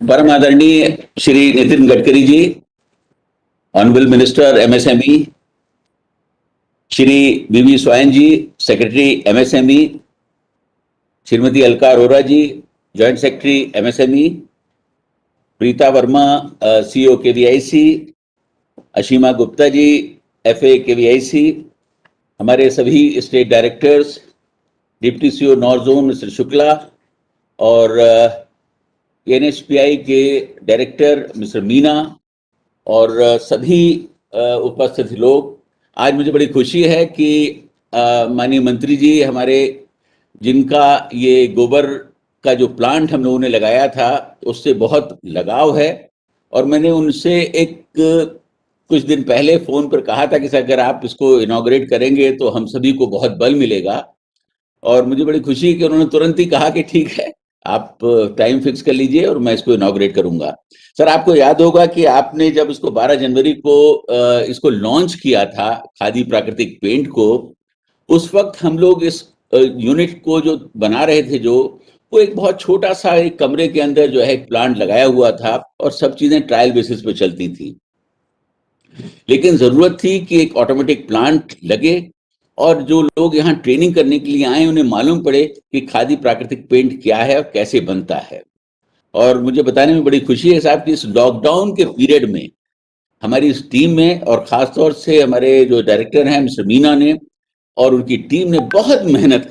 परम आदरणीय Shri Nitin Gadkari ji, honourable minister MSME, Shri VV Swayam ji, secretary MSME, Shrimati Alka Arora ji, joint secretary MSME, Preeta Verma, CEO KVIC, Ashima Gupta ji, FA KVIC, हमारे सभी state directors, deputy CEO north zone mister Shukla और NHPI के director mister Meena और सभी उपस्थित लोग। आज मुझे बड़ी खुशी है कि माननीय मंत्री जी हमारे, जिनका ये गोबर का जो प्लांट हम लोगों ने लगाया था उससे बहुत लगाव है, और मैंने उनसे एक कुछ दिन पहले फोन पर कहा था कि अगर आप इसको इनॉग्रेट करेंगे तो हम सभी को बहुत बल मिलेगा। और मुझे बड़ी खुशी है कि उन्होंने तुरंत ही कहा कि ठीक है, आप टाइम फिक्स कर लीजिए और मैं इसको इनॉग्रेट करूंगा। सर, आपको याद होगा कि आपने जब इसको 12 जनवरी को इसको लॉन्च किया था, खादी प्राकृतिक पेंट को, उस वक्त हम लोग इस यूनिट को जो बना रहे थे, जो वो एक बहुत छोटा सा एक कमरे के अंदर जो है एक प्लांट लगाया हुआ था और सब चीजें ट्रायल बेसिस पे चलती थी। लेकिन जरूरत थी कि एक ऑटोमेटिक प्लांट लगे और जो लोग यहाँ ट्रेनिंग करने के लिए आए उन्हें मालूम पड़े कि खादी प्राकृतिक पेंट क्या है और कैसे बनता है। और मुझे बताने में बड़ी खुशी है साहब कि इस लॉकडाउन के पीरियड में हमारी इस टीम में और खासतौर से हमारे जो डायरेक्टर हैं मिस्टर मीना ने और उनकी टीम ने बहुत मेहनत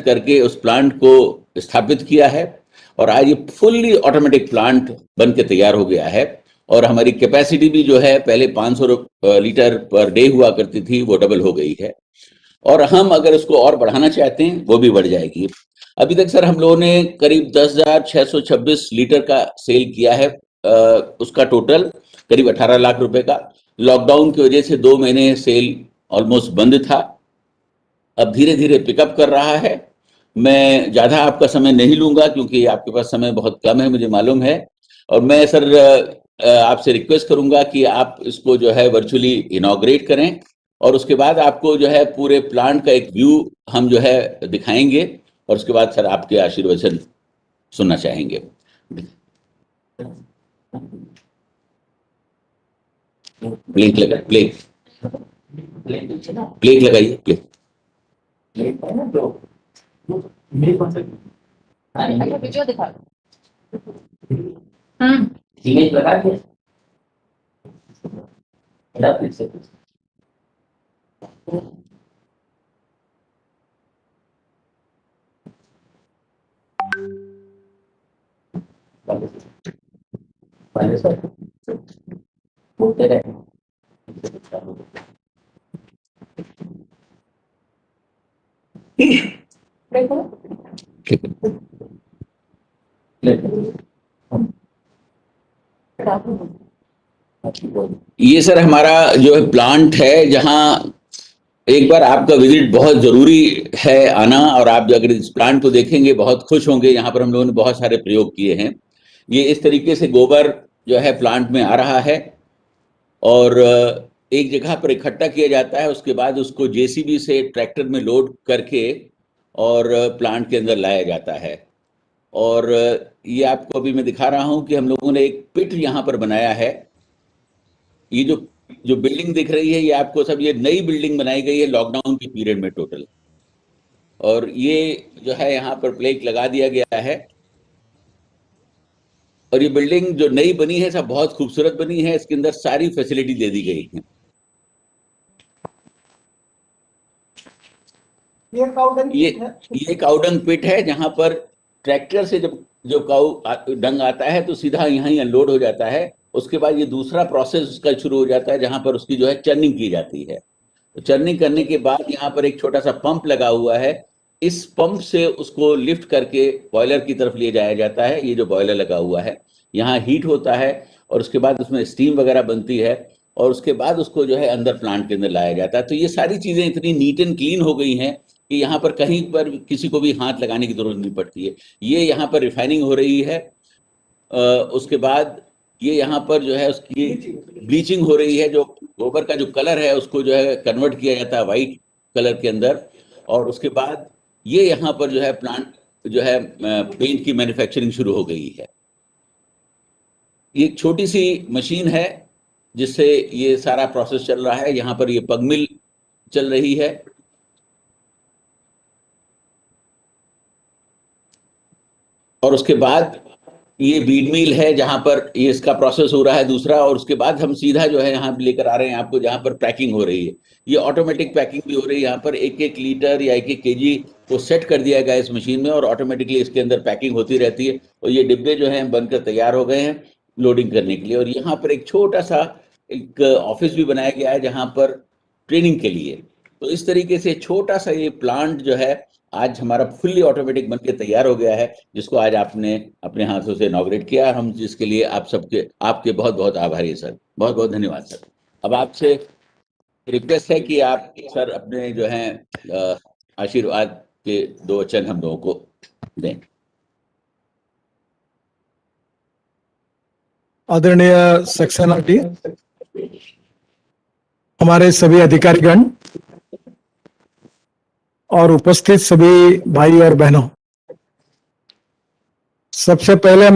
करके उस प्लांट को स्थापित किया है और आज ये फुल्ली ऑटोमेटिक प्लांट बन के तैयार हो गया है। और हमारी कैपेसिटी भी जो है पहले 500 लीटर पर डे हुआ करती थी, वो डबल हो गई है और हम अगर उसको और बढ़ाना चाहते हैं वो भी बढ़ जाएगी। अभी तक सर हम लोगों ने करीब 10,626 लीटर का सेल किया है, उसका टोटल करीब 18 लाख रुपए का। लॉकडाउन की वजह से 2 महीने सेल ऑलमोस्ट बंद था, अब धीरे धीरे पिकअप कर रहा है। मैं ज़्यादा आपका समय नहीं लूंगा क्योंकि आपके पास समय बहुत कम है, मुझे मालूम है। और मैं सर आपसे रिक्वेस्ट करूंगा कि आप इसको जो है वर्चुअली इनॉग्रेट करें और उसके बाद आपको जो है पूरे प्लांट का एक व्यू हम जो है दिखाएंगे और उसके बाद सर आपके आशीर्वचन सुनना चाहेंगे। प्लेट लगा, प्लेट लगाइए, प्लेट। वीडियो दिखा। इमेज लगा के पहले सर बोलते रहे। ये सर हमारा जो है प्लांट है, जहां एक बार आपका विजिट बहुत जरूरी है आना, और आप अगर इस प्लांट को देखेंगे बहुत खुश होंगे। यहाँ पर हम लोगों ने बहुत सारे प्रयोग किए हैं। ये इस तरीके से गोबर जो है प्लांट में आ रहा है और एक जगह पर इकट्ठा किया जाता है, उसके बाद उसको जेसीबी से ट्रैक्टर में लोड करके और प्लांट के अंदर लाया जाता है। और ये आपको अभी मैं दिखा रहा हूं कि हम लोगों ने एक पिट यहाँ पर बनाया है। ये जो जो बिल्डिंग दिख रही है, ये आपको सब, ये नई बिल्डिंग बनाई गई है लॉकडाउन के पीरियड में टोटल। और ये जो है यहाँ पर प्लेट लगा दिया गया है और ये बिल्डिंग जो नई बनी है सब बहुत खूबसूरत बनी है, इसके अंदर सारी फैसिलिटी दे दी गई है। ये काउडंग पिट है जहां पर ट्रैक्टर से जब जो काउ डंग आता है तो सीधा यहाँ ही अनलोड हो जाता है। उसके बाद ये दूसरा प्रोसेस उसका शुरू हो जाता है जहां पर उसकी जो है चर्निंग की जाती है। तो चर्निंग करने के बाद यहाँ पर एक छोटा सा पंप लगा हुआ है, इस पंप से उसको लिफ्ट करके बॉयलर की तरफ ले जाया जाता है। ये जो बॉयलर लगा हुआ है यहाँ हीट होता है और उसके बाद उसमें स्टीम वगैरह बनती है और उसके बाद उसको जो है अंदर प्लांट के अंदर लाया जाता है। तो ये सारी चीजें इतनी नीट एंड क्लीन हो गई हैं कि यहाँ पर कहीं पर किसी को भी हाथ लगाने की जरूरत नहीं पड़ती है। ये यहाँ पर रिफाइनिंग हो रही है, उसके बाद ये यहाँ पर जो है उसकी ब्लीचिंग हो रही है, जो गोबर का जो कलर है उसको जो है कन्वर्ट किया जाता है वाइट कलर के अंदर, और उसके बाद ये यहाँ पर जो है प्लांट जो है पेंट की मैन्युफैक्चरिंग शुरू हो गई है। ये एक छोटी सी मशीन है जिससे ये सारा प्रोसेस चल रहा है। यहाँ पर ये पग मिल चल रही है, और उसके बाद ये बीड मिल है जहां पर ये इसका प्रोसेस हो रहा है दूसरा, और उसके बाद हम सीधा जो है यहाँ लेकर आ रहे हैं आपको जहां पर पैकिंग हो रही है। ये ऑटोमेटिक पैकिंग भी हो रही है, यहाँ पर 1-1 लीटर या 1-1 केजी को सेट कर दिया गया इस मशीन में, और ऑटोमेटिकली इसके अंदर पैकिंग होती रहती है। और ये डिब्बे जो हैं बनकर तैयार हो गए हैं लोडिंग करने के लिए। और यहाँ पर एक छोटा सा एक ऑफिस भी बनाया गया है जहां पर ट्रेनिंग के लिए। तो इस तरीके से छोटा सा ये प्लांट जो है आज हमारा फुल्ली ऑटोमेटिक बनके तैयार हो गया है, जिसको आज आपने अपने हाथों से इनॉग्रेट किया। हम जिसके लिए आप सबके आपके बहुत बहुत आभारी है सर, बहुत बहुत धन्यवाद सर। अब आपसे रिक्वेस्ट है कि आप सर अपने जो हैं आशीर्वाद के 2 वचन हम लोगों को दें। आदरणीय सक्सेना जी, हमारे सभी अधिकारीगण और उपस्थित सभी भाई और बहनों, सबसे पहले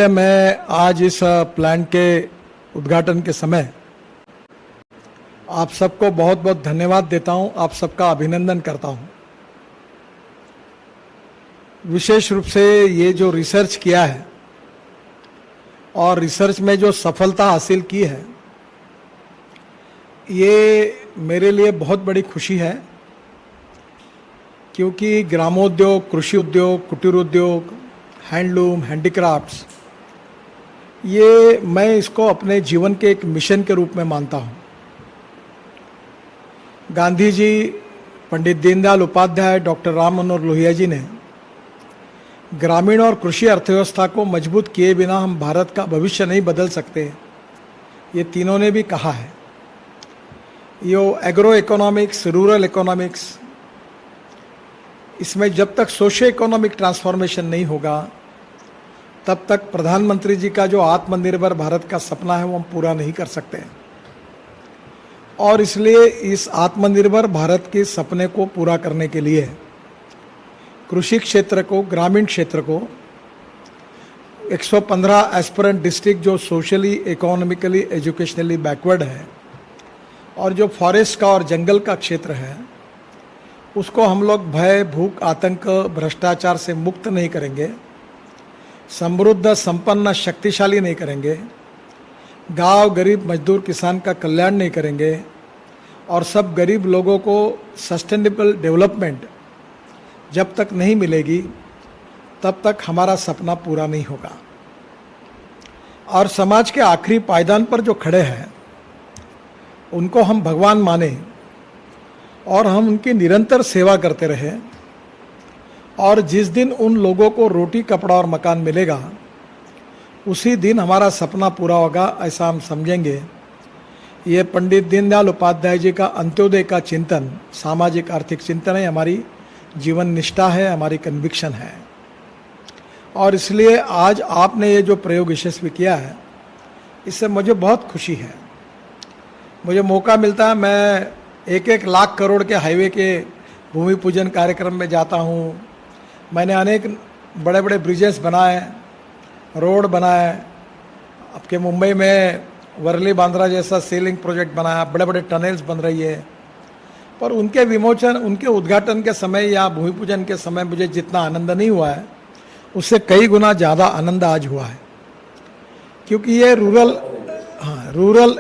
मैं आज इस प्लांट के उद्घाटन के समय आप सबको बहुत बहुत धन्यवाद देता हूं, आप सबका अभिनंदन करता हूं। विशेष रूप से ये जो रिसर्च किया है और रिसर्च में जो सफलता हासिल की है, ये मेरे लिए बहुत बड़ी खुशी है, क्योंकि ग्रामोद्योग, कृषि उद्योग, कुटीर उद्योग, हैंडलूम, हैंडीक्राफ्ट्स, ये मैं इसको अपने जीवन के एक मिशन के रूप में मानता हूँ। गांधी जी, पंडित दीनदयाल उपाध्याय, डॉक्टर राम मनोहर लोहिया जी ने ग्रामीण और कृषि अर्थव्यवस्था को मजबूत किए बिना हम भारत का भविष्य नहीं बदल सकते, ये तीनों ने भी कहा है। यो एग्रो इकोनॉमिक्स, रूरल इकोनॉमिक्स, इसमें जब तक सोशो इकोनॉमिक ट्रांसफॉर्मेशन नहीं होगा, तब तक प्रधानमंत्री जी का जो आत्मनिर्भर भारत का सपना है वो हम पूरा नहीं कर सकते। और इसलिए इस आत्मनिर्भर भारत के सपने को पूरा करने के लिए कृषि क्षेत्र को, ग्रामीण क्षेत्र को 115 एस्पिरेंट डिस्ट्रिक्ट जो सोशली, इकोनॉमिकली, एजुकेशनली बैकवर्ड है, और जो फॉरेस्ट का और जंगल का क्षेत्र है, उसको हम लोग भय, भूख, आतंक, भ्रष्टाचार से मुक्त नहीं करेंगे, समृद्ध, संपन्न, शक्तिशाली नहीं करेंगे, गांव, गरीब, मजदूर, किसान का कल्याण नहीं करेंगे, और सब गरीब लोगों को सस्टेनेबल डेवलपमेंट जब तक नहीं मिलेगी, तब तक हमारा सपना पूरा नहीं होगा। और समाज के आखिरी पायदान पर जो खड़े हैं, उनको हम भगवान माने और हम उनकी निरंतर सेवा करते रहे, और जिस दिन उन लोगों को रोटी, कपड़ा और मकान मिलेगा, उसी दिन हमारा सपना पूरा होगा, ऐसा हम समझेंगे। ये पंडित दीनदयाल उपाध्याय जी का अंत्योदय का चिंतन, सामाजिक आर्थिक चिंतन है, हमारी जीवन निष्ठा है, हमारी कन्विक्शन है। और इसलिए आज आपने ये जो प्रयोग यशस्वी किया है, इससे मुझे बहुत खुशी है। मुझे मौका मिलता है, मैं 1-1 लाख करोड़ के हाईवे के भूमि पूजन कार्यक्रम में जाता हूँ। मैंने अनेक बड़े बड़े ब्रिजेस बनाए, रोड बनाए, आपके मुंबई में वर्ली बांद्रा जैसा सेलिंग प्रोजेक्ट बनाया, बड़े बड़े टनल्स बन रही है। पर उनके विमोचन, उनके उद्घाटन के समय या भूमि पूजन के समय मुझे जितना आनंद नहीं हुआ है, उससे कई गुना ज़्यादा आनंद आज हुआ है, क्योंकि ये रूरल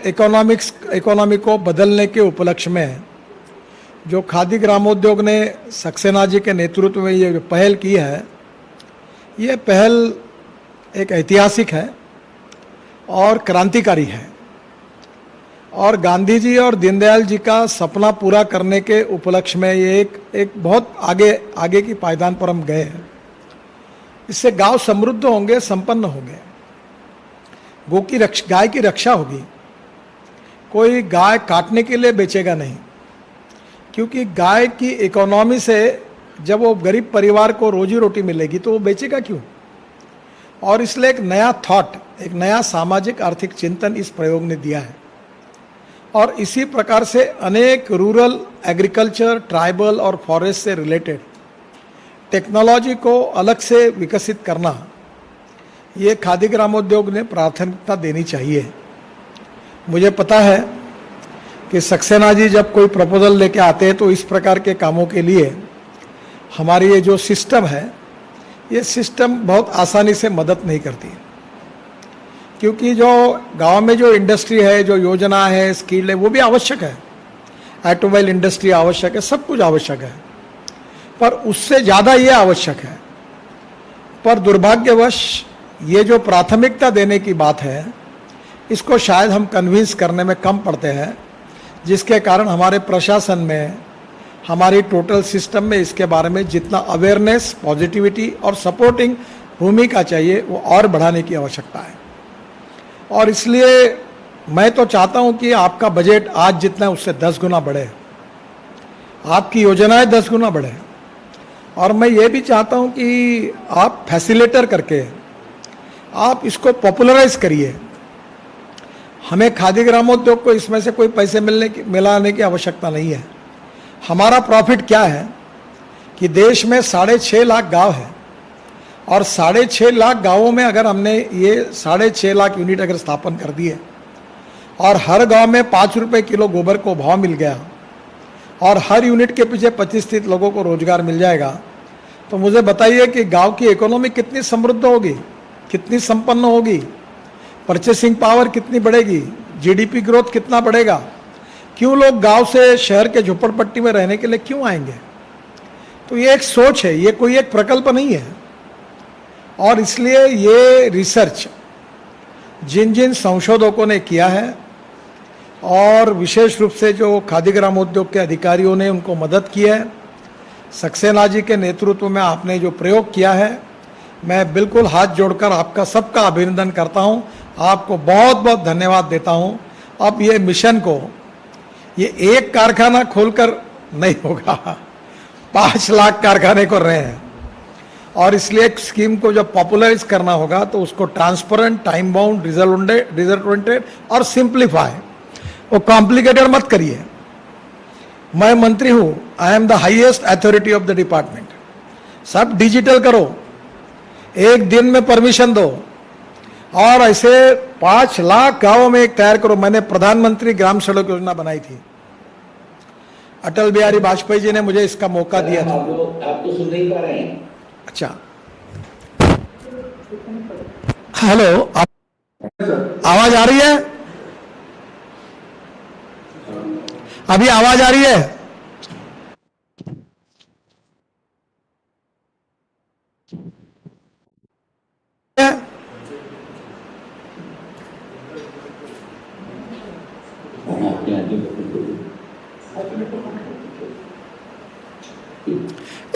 इकोनॉमी को बदलने के उपलक्ष्य में जो खादी ग्रामोद्योग ने सक्सेना जी के नेतृत्व में ये पहल की है, ये पहल एक ऐतिहासिक है और क्रांतिकारी है। और गांधी जी और दीनदयाल जी का सपना पूरा करने के उपलक्ष्य में ये एक बहुत आगे की पायदान पर हम गए हैं। इससे गांव समृद्ध होंगे, संपन्न होंगे, गाय की रक्षा होगी। कोई गाय काटने के लिए बेचेगा नहीं, क्योंकि गाय की इकोनॉमी से जब वो गरीब परिवार को रोजी रोटी मिलेगी तो वो बेचेगा क्यों? और इसलिए एक नया थॉट, एक नया सामाजिक आर्थिक चिंतन इस प्रयोग ने दिया है। और इसी प्रकार से अनेक रूरल, एग्रीकल्चर, ट्राइबल और फॉरेस्ट से रिलेटेड टेक्नोलॉजी को अलग से विकसित करना, ये खादी ग्रामोद्योग ने प्राथमिकता देनी चाहिए। मुझे पता है कि सक्सेना जी जब कोई प्रपोजल लेके आते हैं तो इस प्रकार के कामों के लिए हमारी ये जो सिस्टम है, ये सिस्टम बहुत आसानी से मदद नहीं करती, क्योंकि जो गांव में जो इंडस्ट्री है, जो योजना है, स्किल है, वो भी आवश्यक है। ऑटोमोबाइल इंडस्ट्री आवश्यक है, सब कुछ आवश्यक है, पर उससे ज़्यादा ये आवश्यक है। पर दुर्भाग्यवश ये जो प्राथमिकता देने की बात है, इसको शायद हम कन्विंस करने में कम पड़ते हैं, जिसके कारण हमारे प्रशासन में, हमारी टोटल सिस्टम में इसके बारे में जितना अवेयरनेस, पॉजिटिविटी और सपोर्टिंग भूमिका चाहिए, वो और बढ़ाने की आवश्यकता है। और इसलिए मैं तो चाहता हूं कि आपका बजट आज जितना है उससे 10 गुना बढ़े, आपकी योजनाएं 10 गुना बढ़े। और मैं ये भी चाहता हूं कि आप फैसिलिटेटर करके आप इसको पॉपुलराइज करिए। हमें खादी ग्रामोद्योग को इसमें से कोई पैसे मिलाने की आवश्यकता नहीं है। हमारा प्रॉफिट क्या है कि देश में 6.5 लाख गांव है, और 6.5 लाख गांवों में अगर हमने ये 6.5 लाख यूनिट अगर स्थापन कर दिए और हर गांव में 5 रुपये किलो गोबर को भाव मिल गया और हर यूनिट के पीछे 25-30 लोगों को रोजगार मिल जाएगा, तो मुझे बताइए कि गांव की इकोनॉमी कितनी समृद्ध होगी, कितनी संपन्न होगी, परचेसिंग पावर कितनी बढ़ेगी, जीडीपी ग्रोथ कितना बढ़ेगा। क्यों लोग गांव से शहर के झोपड़पट्टी में रहने के लिए क्यों आएंगे? तो ये एक सोच है, ये कोई एक प्रकल्प नहीं है। और इसलिए ये रिसर्च जिन जिन संशोधकों ने किया है, और विशेष रूप से जो खादी ग्रामोद्योग के अधिकारियों ने उनको मदद की है, सक्सेना जी के नेतृत्व में आपने जो प्रयोग किया है, मैं बिल्कुल हाथ जोड़कर आपका सबका अभिनंदन करता हूं, आपको बहुत बहुत धन्यवाद देता हूं। अब ये मिशन को, ये एक कारखाना खोलकर नहीं होगा, 5 लाख कारखाने कर रहे हैं, और इसलिए एक स्कीम को जब पॉपुलराइज करना होगा तो उसको transparent, time bound, result oriented और सिंप्लीफाई, वो कॉम्प्लिकेटेड मत करिए। मैं मंत्री हूं, I am the highest authority of the department. सब डिजिटल करो, एक दिन में परमिशन दो, और ऐसे 5 लाख गांवों में एक तैयार करो। मैंने प्रधानमंत्री ग्राम सड़क योजना बनाई थी, अटल बिहारी वाजपेयी जी ने मुझे इसका मौका दिया था। आप तो सुन नहीं पा रहे हैं। अच्छा, हेलो, आवाज आ रही है? अभी आवाज आ रही है?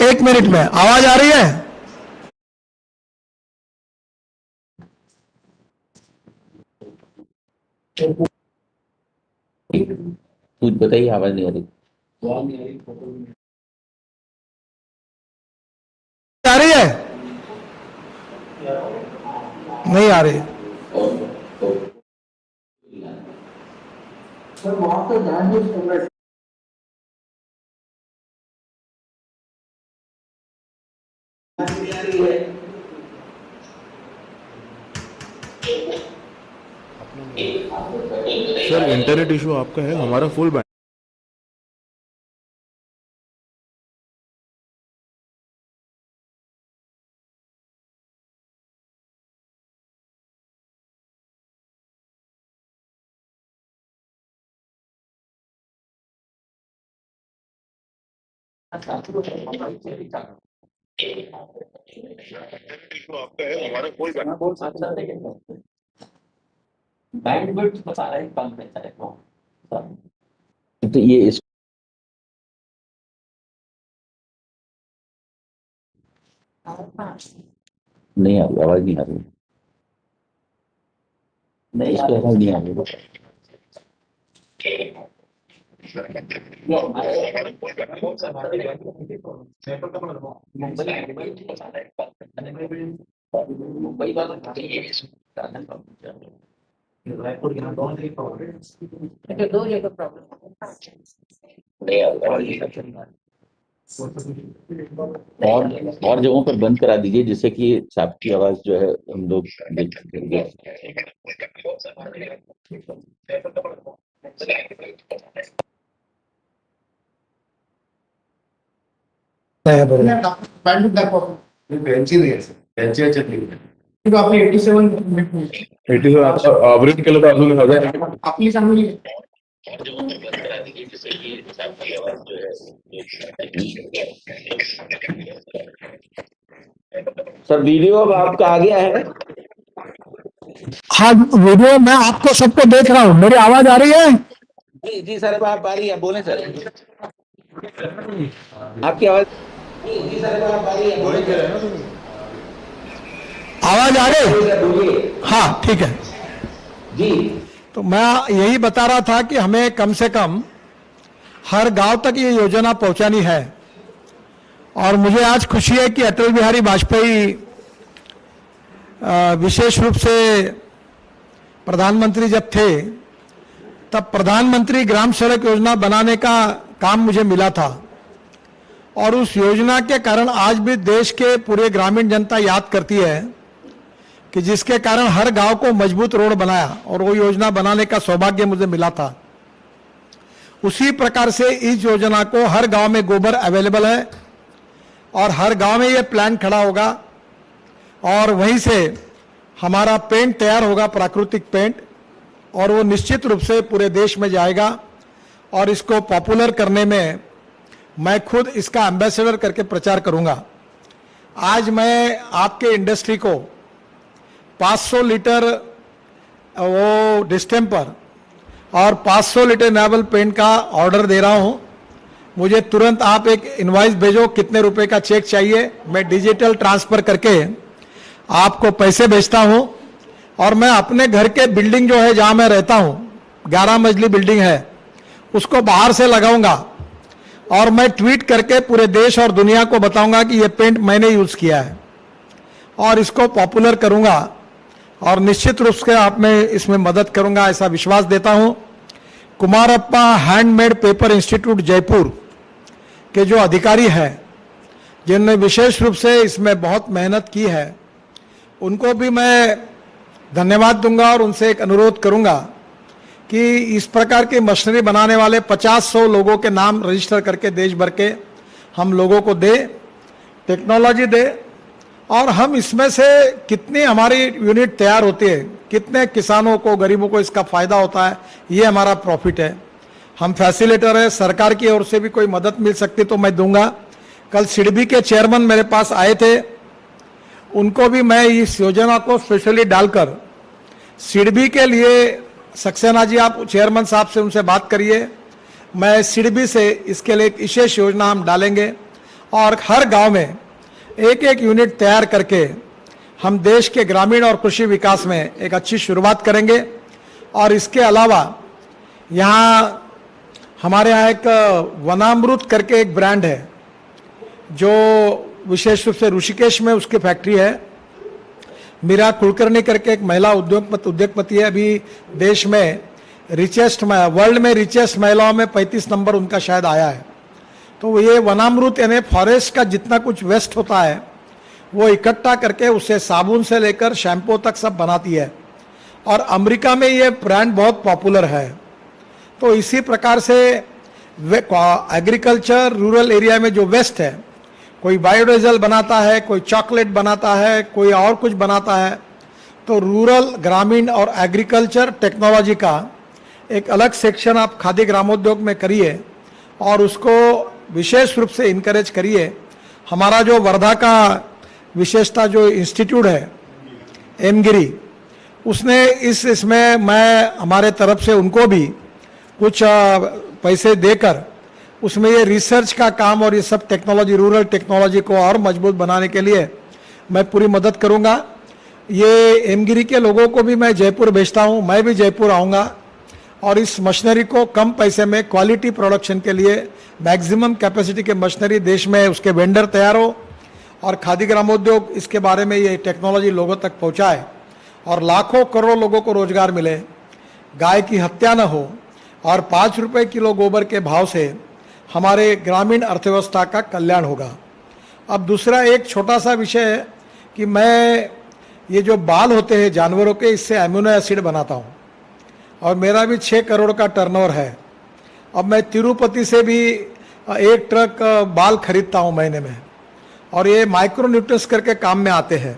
एक मिनट में आवाज आ रही है? कुछ बताइए, आवाज नहीं आ रही। आ रही है? नहीं आ रही। सर वहां पे लैंग्वेज चल रहा है। सर इंटरनेट इशू आपका है, हमारा फुल बैंड। बैंडविड्थ बता रहा है, कम रहता है वो। तो ये इस नहीं आ रही, आवाज नहीं आ रही, नहीं इस पे आवाज नहीं आ रही। मुंबई वाला रायपुर यहाँ दो जगह प्रॉब्लम और जगहों पर बंद करा दीजिए जिससे कि सांप की आवाज जो है हम लोग आपली 87 ऑपरेट केलं तर अजून 1000 आपली चांगली और जगहों पर बंद करा दीजिए जिससे कि सांप की आवाज जो है सर वीडियो अब आपका आ गया है। हाँ, वीडियो मैं आपको सबको देख रहा हूँ, मेरी आवाज आ रही है? जी जी सर, अब आप आ रही है, बोले सर, आपकी आवाज। जी सर, अब आप आ रही है, बोले सर। आवाज आ रही? हाँ, ठीक है जी। तो मैं यही बता रहा था कि हमें कम से कम हर गांव तक ये योजना पहुंचानी है। और मुझे आज खुशी है कि अटल बिहारी वाजपेयी विशेष रूप से प्रधानमंत्री जब थे तब प्रधानमंत्री ग्राम सड़क योजना बनाने का काम मुझे मिला था। और उस योजना के कारण आज भी देश के पूरे ग्रामीण जनता याद करती है कि जिसके कारण हर गांव को मजबूत रोड बनाया, और वो योजना बनाने का सौभाग्य मुझे मिला था। उसी प्रकार से इस योजना को हर गांव में गोबर अवेलेबल है और हर गांव में ये प्लांट खड़ा होगा और वहीं से हमारा पेंट तैयार होगा, प्राकृतिक पेंट, और वो निश्चित रूप से पूरे देश में जाएगा। और इसको पॉपुलर करने में मैं खुद इसका एम्बेसडर करके प्रचार करूंगा। आज मैं आपके इंडस्ट्री को 500 लीटर वो डिस्टेम्पर और 500 लीटर नेवल पेंट का ऑर्डर दे रहा हूं। मुझे तुरंत आप एक इनवॉइस भेजो, कितने रुपए का चेक चाहिए, मैं डिजिटल ट्रांसफर करके आपको पैसे भेजता हूं। और मैं अपने घर के बिल्डिंग जो है जहां मैं रहता हूं, 11 मंजिली बिल्डिंग है, उसको बाहर से लगाऊंगा और मैं ट्वीट करके पूरे देश और दुनिया को बताऊंगा कि ये पेंट मैंने यूज किया है और इसको पॉपुलर करूंगा। और निश्चित रूप से आप में इसमें मदद करूंगा, ऐसा विश्वास देता हूं। Kumarappa handmade paper institute Jaipur के जो अधिकारी हैं जिन्होंने विशेष रूप से इसमें बहुत मेहनत की है, उनको भी मैं धन्यवाद दूंगा और उनसे एक अनुरोध करूंगा कि इस प्रकार की मशीनरी बनाने वाले 50-100 लोगों के नाम रजिस्टर करके देश भर के हम लोगों को दे, टेक्नोलॉजी दे, और हम इसमें से कितनी हमारी यूनिट तैयार होती है, कितने किसानों को, गरीबों को इसका फायदा होता है, ये हमारा प्रॉफिट है। हम फैसिलिटेटर है, सरकार की ओर से भी कोई मदद मिल सकती तो मैं दूंगा। कल सिडबी के चेयरमैन मेरे पास आए थे, उनको भी मैं इस योजना को स्पेशली डालकर सिडबी के लिए, सक्सेना जी आप चेयरमैन साहब से उनसे बात करिए, मैं सिडबी से इसके लिए एक विशेष योजना हम डालेंगे और हर गांव में एक एक यूनिट तैयार करके हम देश के ग्रामीण और कृषि विकास में एक अच्छी शुरुआत करेंगे। और इसके अलावा यहाँ हमारे यहाँ एक वनामृत करके एक ब्रांड है जो विशेष रूप से ऋषिकेश में उसकी फैक्ट्री है। मीरा कुलकर्णी करके एक महिला उद्योगपति है, अभी देश में वर्ल्ड में रिचेस्ट महिलाओं में 35 नंबर उनका शायद आया है। तो ये वनामृत यानी फॉरेस्ट का जितना कुछ वेस्ट होता है वो इकट्ठा करके उसे साबुन से लेकर शैम्पू तक सब बनाती है और अमेरिका में ये ब्रांड बहुत पॉपुलर है। तो इसी प्रकार से एग्रीकल्चर रूरल एरिया में जो वेस्ट है, कोई बायोडीजल बनाता है, कोई चॉकलेट बनाता है, कोई और कुछ बनाता है, तो रूरल, ग्रामीण और एग्रीकल्चर टेक्नोलॉजी का एक अलग सेक्शन आप खादी ग्रामोद्योग में करिए और उसको विशेष रूप से इनकरेज करिए। हमारा जो वर्धा का विशेषता जो इंस्टीट्यूट है एमगिरी, उसने इसमें मैं हमारे तरफ से उनको भी कुछ पैसे देकर उसमें ये रिसर्च का काम और ये सब टेक्नोलॉजी, रूरल टेक्नोलॉजी को और मजबूत बनाने के लिए मैं पूरी मदद करूंगा। ये एमगिरी के लोगों को भी मैं जयपुर भेजता हूँ, मैं भी जयपुर आऊँगा और इस मशीनरी को कम पैसे में क्वालिटी प्रोडक्शन के लिए मैक्सिमम कैपेसिटी के मशीनरी देश में उसके वेंडर तैयार हो और खादी ग्रामोद्योग इसके बारे में ये टेक्नोलॉजी लोगों तक पहुंचाए और लाखों करोड़ों लोगों को रोजगार मिले, गाय की हत्या न हो और 5 रुपए किलो गोबर के भाव से हमारे ग्रामीण अर्थव्यवस्था का कल्याण होगा। अब दूसरा एक छोटा सा विषय है कि मैं ये जो बाल होते हैं जानवरों के, इससे एमिनो एसिड बनाता हूँ और मेरा भी 6 करोड़ का टर्नओवर है। अब मैं तिरुपति से भी 1 ट्रक बाल खरीदता हूँ महीने में और ये माइक्रो न्यूट्रिएंट्स करके काम में आते हैं।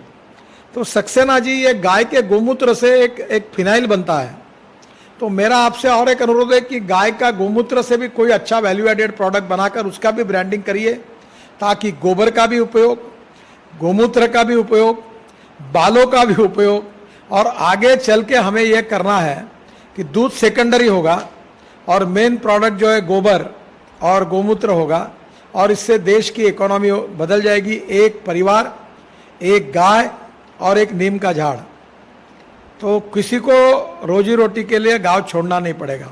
तो सक्सेना जी, ये गाय के गोमूत्र से एक फिनाइल बनता है। तो मेरा आपसे और एक अनुरोध है कि गाय का गोमूत्र से भी कोई अच्छा वैल्यू एडेड प्रोडक्ट बनाकर उसका भी ब्रांडिंग करिए, ताकि गोबर का भी उपयोग, गोमूत्र का भी उपयोग, बालों का भी उपयोग और आगे चल के हमें यह करना है कि दूध सेकेंडरी होगा और मेन प्रोडक्ट जो है गोबर और गोमूत्र होगा और इससे देश की इकोनॉमी बदल जाएगी। एक परिवार, एक गाय और एक नीम का झाड़, तो किसी को रोजी रोटी के लिए गांव छोड़ना नहीं पड़ेगा।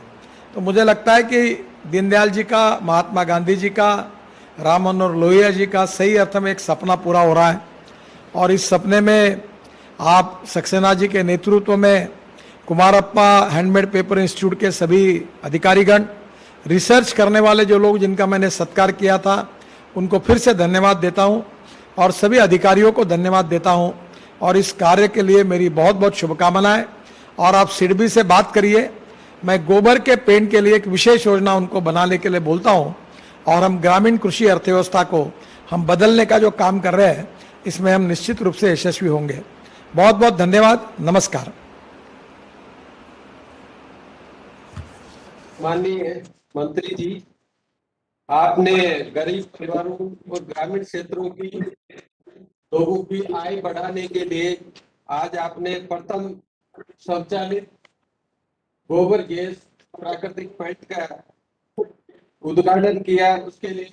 तो मुझे लगता है कि दीनदयाल जी का, महात्मा गांधी जी का, राम मनोहर लोहिया जी का सही अर्थ में एक सपना पूरा हो रहा है और इस सपने में आप सक्सेना जी के नेतृत्व में कुमारप्पा हैंडमेड पेपर इंस्टीट्यूट के सभी अधिकारीगण, रिसर्च करने वाले जो लोग जिनका मैंने सत्कार किया था, उनको फिर से धन्यवाद देता हूं और सभी अधिकारियों को धन्यवाद देता हूं और इस कार्य के लिए मेरी बहुत बहुत शुभकामनाएं। और आप सिडबी से बात करिए, मैं गोबर के पेंट के लिए एक विशेष योजना उनको बनाने के लिए बोलता हूं और हम ग्रामीण कृषि अर्थव्यवस्था को हम बदलने का जो काम कर रहे हैं, इसमें हम निश्चित रूप से यशस्वी होंगे। बहुत बहुत धन्यवाद, नमस्कार। माननीय मंत्री जी, आपने गरीब परिवारों और ग्रामीण क्षेत्रों की लोगों की आय बढ़ाने के लिए आज आपने प्रथम स्वचालित गोबर गैस प्राकृतिक पाइप का उद्घाटन किया। उसके लिए